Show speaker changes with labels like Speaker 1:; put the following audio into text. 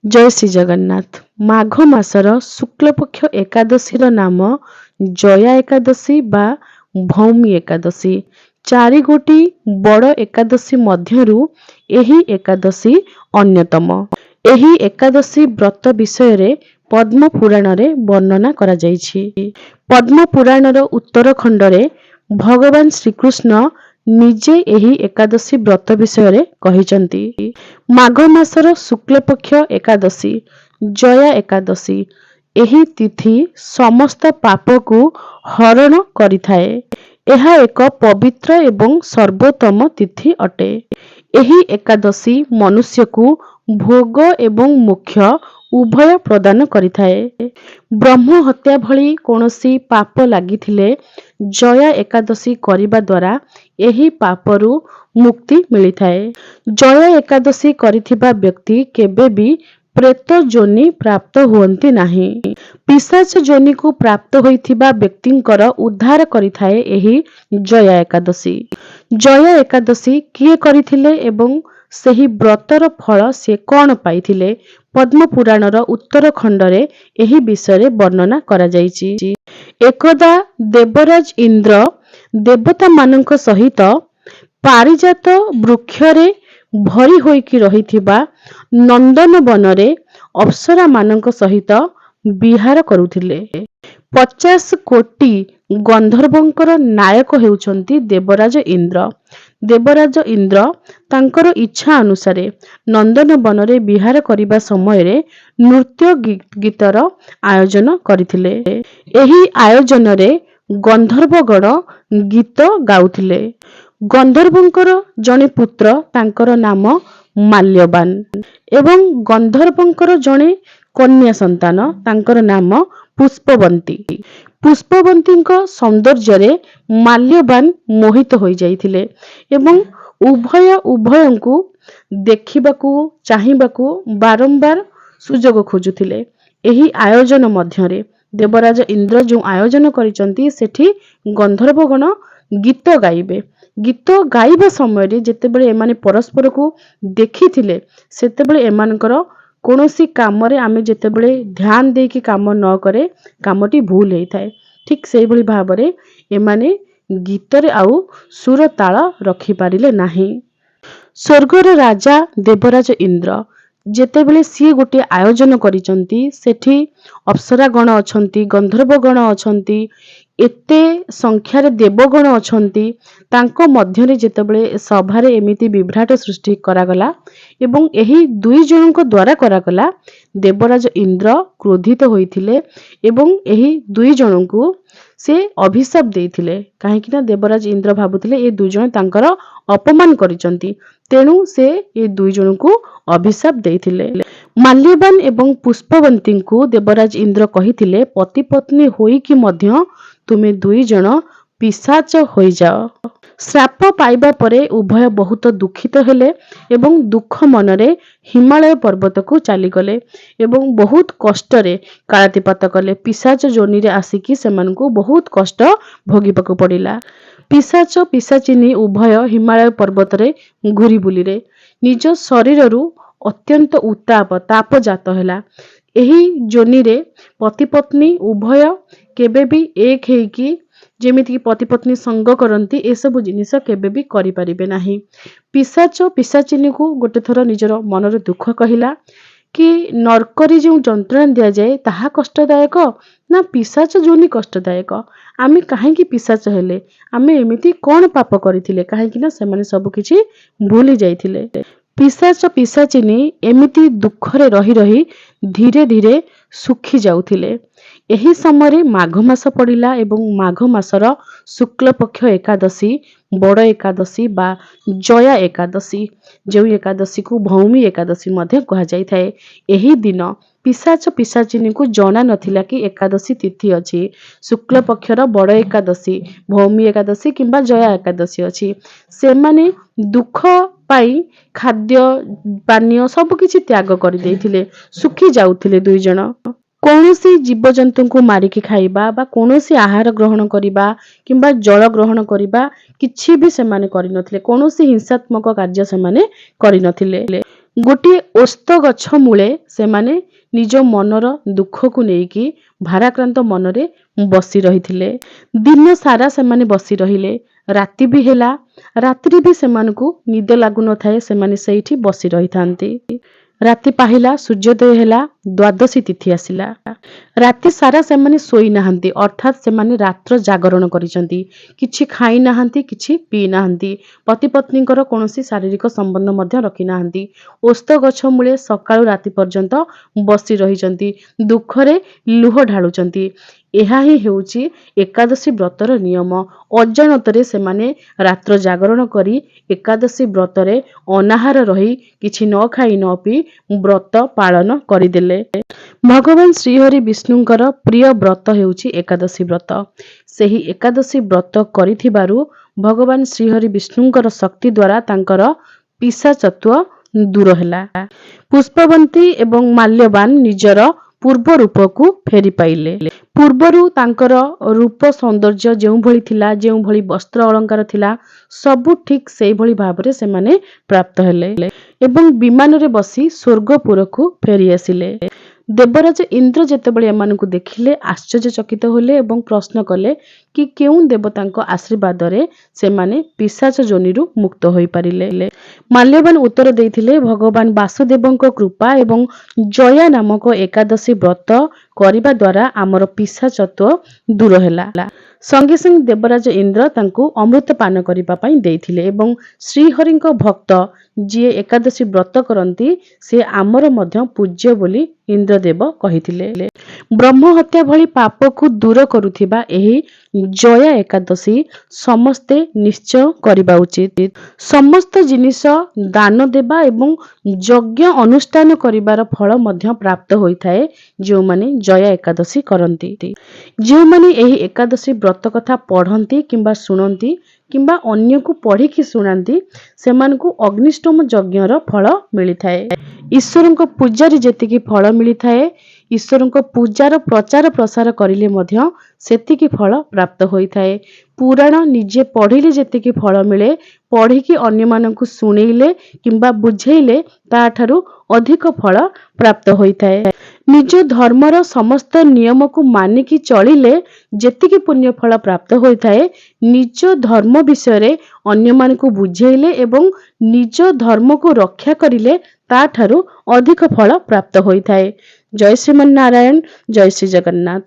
Speaker 1: जय श्री जगन्नाथ। माघ मासर शुक्लपक्ष एकादशीर नाम जया एकादशी बा भौमी एकादशी। चारि गोटी बड़ एकादशी मध्यरु एही एकादशी अन्यतम। एही एकादशी व्रत विषय रे पद्म पुराण रे वर्णना करा जाइछि। पद्म पुराणर उत्तर खंडरे भगवान श्रीकृष्ण निजे एही एकादशी व्रत विषय रे कहिचंती। माघ मासर शुक्लपक्ष एकादशी जया एकादशी। एही तिथि समस्त पाप को हरण करिथाए। एहा एक पवित्र एवं सर्वोत्तम तिथि अटे। एही एकादशी मनुष्य को भोग एवं मोक्ष उभय प्रदान करिथाए। ब्रह्म हत्या भली कोनोसी पाप लागिथिले जया एकादशी करिबा द्वारा एही पापरु मुक्ति मिलिथाए। जया एकादशी करिथिबा व्यक्ति केबे भी प्रेत जोनि प्राप्त हुअन्ति नाही। पिशाच जोनि को प्राप्त होइथिबा व्यक्तिंकर उद्धार करिथाए एही जया एकादशी। जया एकादशी किए करिथिले एवं सेही व्रतर फल से कौन पाइथिले पद्म पुराणर उत्तर खंडरे एही विषय वर्णना करा जाइछि। एकदा देवराज इंद्र देवता मानक सहित पारिजात वृक्षरे भरी होइकी रहिथिबा नंदन बनरे अप्सरा मानक सहित विहार करुथिले। 50 कोटी गंधर्वंकर नायक हेउचंती देवराज इंद्र। देवराज इंद्र तांकर इच्छा अनुसारे नंदन बनरे विहार करिबा समय रे नृत्य गीतर आयोजन करिथिले। एही आयोजन रे गंधर्वगण गीत गाउथिले। गंधर्वंकर जणे पुत्र तांकर नाम माल्यवान एवं गंधर्वंकर जणे कन्या संतान तांकर नाम पुष्पवंती। पुष्पवंतीଙ୍କ सौंदर्य माल्यवान मोहित होई जाइथिले एवं उभयंकु देखिबाकू चाहिबाकू बारंबार सुजोग खोजुथिले। एही आयोजन मध्यरे देवराज इंद्र जो आयोजन करिसंती सेठी गंधर्वगण गीत गाइबे। गीत गाइबा समय रे जेतेबेले एमाने परस्पर को देखिथिले सेतेबेले एमानकर कोनोसी काम रे आमे जेतेबेले ध्यान देकी काम न करे कामटी भूल हेइथाए। ठीक सेही भली भाबरे एमाने गीतरे आउ सुर ताल रखि पारिले नाही। स्वर्गर राजा देवराज इंद्र जेतेबेले सी गोटे आयोजन करिसंती सेठी अप्सरा गण अछंती गंधर्व गण अछंती एते संख्यार देवगण अछंती तांको मध्यरे जेतेबेले सभारे एमिति विभ्राट सृष्टि करागला एवं एही दुई जनक द्वारा करागला देवराज इंद्र क्रोधित होइथिले एवं एही दुई जनकु से अभिशाप देइथिले। काहेकि ना देवराज इंद्र भाबुथिले ए दुई जन तांकर अपमान करिसंती तेणु से ए दुई जनकु अभिशाप देइथिले। माल्यवान एवं पुष्पवंती को देवराज इंद्र कहिथिले पति पत्नी होई कि मध्य तुमे दुई जन पिशाच होई जाओ। श्राप पाइबा परे उभय बहुत दुखित हेले एवं दुख मनरे हिमालय पर्वत को चली गले एवं बहुत कष्टरे कालातिपात कले। पिशाच जोनि रे आसिकी सेमानकु बहुत कष्ट भोगिबाकु पड़िला। पिशाच पिशाचिनी उभय हिमालय पर्वत रे घुरी बुलिरे। निज शरीररु अत्यंत उत्ताप ताप जात हैला। एही जोनि रे पति पत्नी उभय केबे भी एक हेकी जेमिति कि पति पत्नी संग करंती ए सब जिनिस केबे भी करि परिबे नाही। पिशाच पिशाचिनी को गोटे थर निजर मनर दुख कहिला कि नरकरी जो जंत्रणा दिया जाए ताहा कष्टदायक ना पिशाच जोनि कष्टदायक। आमे काहेकि पिशाच हेले आमे एमिति कोन पाप करिथिले काहेकि ना सेमाने सब किछि भूली जाइथिले। पिशाच पिशाचिनी एमिति दुखरे रही रही धीरे धीरे सुखी जाउथिले। एही समय माघ मास पड़िला एवं माघ मासर शुक्ल पक्ष एकादशी बड़ एकादशी बा जया एकादशी जो एकादशी को भौमी एकादशी मध्य कहा जाय थाए। एही दिन पिशाच पिशाचिनी को जना नथिला कि एकादशी तिथि अछि। शुक्ल पक्षर बड़ एकादशी भौमी एकादशी किंबा जया एकादशी अछि। सेमाने दुख पाई खाद्य पानीय सब किछि त्याग कर देइथिले सुखी जाउथिले दुई जण। कौनसी जीवजंतु को मारिकी खाइबा बा कौनसी आहार ग्रहण करिबा किंबा जल ग्रहण करिबा किछि भी सेमाने करि नथिले। कौनसी हिंसात्मक कार्य सेमाने करि नथिले। ଗୋଟିଏ ଓସ୍ତ ଗଛ ମୂଳେ ସେମାନେ ନିଜ ମନର ଦୁଃଖକୁ ନେଇକି ଭାରାକ୍ରାନ୍ତ ମନରେ ବସି ରହିଥିଲେ। ଦିନ ସାରା ସେମାନେ ବସି ରହିଲେ। ରାତି ବି ହେଲା। ରାତିରେ ବି ସେମାନଙ୍କୁ ନିଦ ଲାଗୁନଥାଏ। ସେମାନେ ସେଇଠି ବସି ରହିଥାନ୍ତି। ରାତି ପାହିଲା, ସୂର୍ଯ୍ୟୋଦୟ ହେଲା, ଦ୍ୱାଦଶୀ ତିଥି ଆସିଲା। ରାତି ସାରା ସେମାନେ ଶୋଇନାହାନ୍ତି, ଅର୍ଥାତ୍ ସେମାନେ ରାତ୍ର ଜାଗରଣ କରିଛନ୍ତି। କିଛି ଖାଇ ନାହାନ୍ତି, କିଛି ପିଇ ନାହାନ୍ତି। ପତି ପତ୍ନୀଙ୍କର କୌଣସି ଶାରୀରିକ ସମ୍ବନ୍ଧ ମଧ୍ୟ ରଖିନାହାନ୍ତି। ଓସ୍ତ ଗଛ ମୂଳେ ସକାଳୁ ରାତି ପର୍ଯ୍ୟନ୍ତ ବସି ରହିଛନ୍ତି, ଦୁଃଖରେ ଲୁହ ଢାଳୁଛନ୍ତି। ଏହା ହିଁ ହେଉଛି ଏକାଦଶୀ ବ୍ରତର ନିୟମ। ଅଜାଣତରେ ସେମାନେ ରାତ୍ର ଜାଗରଣ କରି ଏକାଦଶୀ ବ୍ରତରେ ଅନାହାର ରହି କିଛି ନ ଖାଇ ନ ପିଇ ବ୍ରତ ପାଳନ କରିଦେଲେ। ଭଗବାନ ଶ୍ରୀହରି ବିଷ୍ଣୁଙ୍କର ପ୍ରିୟ ବ୍ରତ ହେଉଛି ଏକାଦଶୀ ବ୍ରତ। ସେହି ଏକାଦଶୀ ବ୍ରତ କରିଥିବାରୁ ଭଗବାନ ଶ୍ରୀହରି ବିଷ୍ଣୁଙ୍କର ଶକ୍ତି ଦ୍ୱାରା ତାଙ୍କର ପିଶାଚତ୍ୱ ଦୂର ହେଲା। ପୁଷ୍ପବନ୍ତୀ ଏବଂ ମାଲ୍ୟବାନ ନିଜର ପୂର୍ବ ରୂପକୁ ଫେରି ପାଇଲେ। ପୂର୍ବରୁ ତାଙ୍କର ରୂପ ସୌନ୍ଦର୍ଯ୍ୟ ଯେଉଁଭଳି ଥିଲା, ଯେଉଁଭଳି ବସ୍ତ୍ର ଅଳଙ୍କାର ଥିଲା, ସବୁ ଠିକ୍ ସେଇଭଳି ଭାବରେ ସେମାନେ ପ୍ରାପ୍ତ ହେଲେ ଏବଂ ବିମାନରେ ବସି ସ୍ୱର୍ଗପୁରକୁ ଫେରି ଆସିଲେ। ଦେବରାଜ ଇନ୍ଦ୍ର ଯେତେବେଳେ ଏମାନଙ୍କୁ ଦେଖିଲେ ଆଶ୍ଚର୍ଯ୍ୟଚକିତ ହେଲେ ଏବଂ ପ୍ରଶ୍ନ କଲେ କି କେଉଁ ଦେବତାଙ୍କ ଆଶୀର୍ବାଦରେ ସେମାନେ ପିଶାଚ ଯୋନିରୁ ମୁକ୍ତ ହୋଇପାରିଲେ। ମାଲ୍ୟବାନ ଉତ୍ତର ଦେଇଥିଲେ, ଭଗବାନ ବାସୁଦେବଙ୍କ କୃପା ଏବଂ ଜୟା ନାମକ ଏକାଦଶୀ ବ୍ରତ କରିବା ଦ୍ୱାରା ଆମର ପିଶାଚତ୍ୱ ଦୂର ହେଲା। ସଙ୍ଗେ ସଙ୍ଗେ ଦେବରାଜ ଇନ୍ଦ୍ର ତାଙ୍କୁ ଅମୃତ ପାନ କରିବା ପାଇଁ ଦେଇଥିଲେ ଏବଂ ଶ୍ରୀହରିଙ୍କ ଭକ୍ତ ଯିଏ ଏକାଦଶୀ ବ୍ରତ କରନ୍ତି ସେ ଆମର ମଧ୍ୟ ପୂଜ୍ୟ ବୋଲି ଇନ୍ଦ୍ରଦେବ କହିଥିଲେ। ବ୍ରହ୍ମ ହତ୍ୟା ଭଳି ପାପକୁ ଦୂର କରୁଥିବା ଏହି ଜୟା ଏକାଦଶୀ ସମସ୍ତେ ନିଶ୍ଚୟ କରିବା ଉଚିତ। ସମସ୍ତ ଜିନିଷ ଦାନ ଦେବା ଏବଂ ଯଜ୍ଞ ଅନୁଷ୍ଠାନ କରିବାର ଫଳ ମଧ୍ୟ ପ୍ରାପ୍ତ ହୋଇଥାଏ ଯେଉଁମାନେ ଜୟା ଏକାଦଶୀ କରନ୍ତି। ଯେଉଁମାନେ ଏହି ଏକାଦଶୀ ବ୍ରତ କଥା ପଢ଼ନ୍ତି କିମ୍ବା ଶୁଣନ୍ତି କିମ୍ବା ଅନ୍ୟକୁ ପଢ଼ିକି ଶୁଣାନ୍ତି ସେମାନଙ୍କୁ ଅଗ୍ନିଷ୍ଟୋମ ଯଜ୍ଞର ଫଳ ମିଳିଥାଏ। ଈଶ୍ୱରଙ୍କ ପୂଜାରେ ଯେତିକି ଫଳ ମିଳିଥାଏ, ଈଶ୍ୱରଙ୍କ ପୂଜାର ପ୍ରଚାର ପ୍ରସାର କରିଲେ ମଧ୍ୟ ସେତିକି ଫଳ ପ୍ରାପ୍ତ ହୋଇଥାଏ। ପୁରାଣ ନିଜେ ପଢ଼ିଲେ ଯେତିକି ଫଳ ମିଳେ, ପଢ଼ିକି ଅନ୍ୟମାନଙ୍କୁ ଶୁଣେଇଲେ କିମ୍ବା ବୁଝେଇଲେ ତାଠାରୁ ଅଧିକ ଫଳ ପ୍ରାପ୍ତ ହୋଇଥାଏ। ନିଜ ଧର୍ମର ସମସ୍ତ ନିୟମକୁ ମାନିକି ଚଳିଲେ ଯେତିକି ପୁଣ୍ୟ ଫଳ ପ୍ରାପ୍ତ ହୋଇଥାଏ, ନିଜ ଧର୍ମ ବିଷୟରେ ଅନ୍ୟମାନଙ୍କୁ ବୁଝେଇଲେ ଏବଂ ନିଜ ଧର୍ମକୁ ରକ୍ଷା କରିଲେ ତାଠାରୁ ଅଧିକ ଫଳ ପ୍ରାପ୍ତ ହୋଇଥାଏ। ଜୟ ଶ୍ରୀମନ୍ନାରାୟଣ, ଜୟ ଶ୍ରୀ ଜଗନ୍ନାଥ।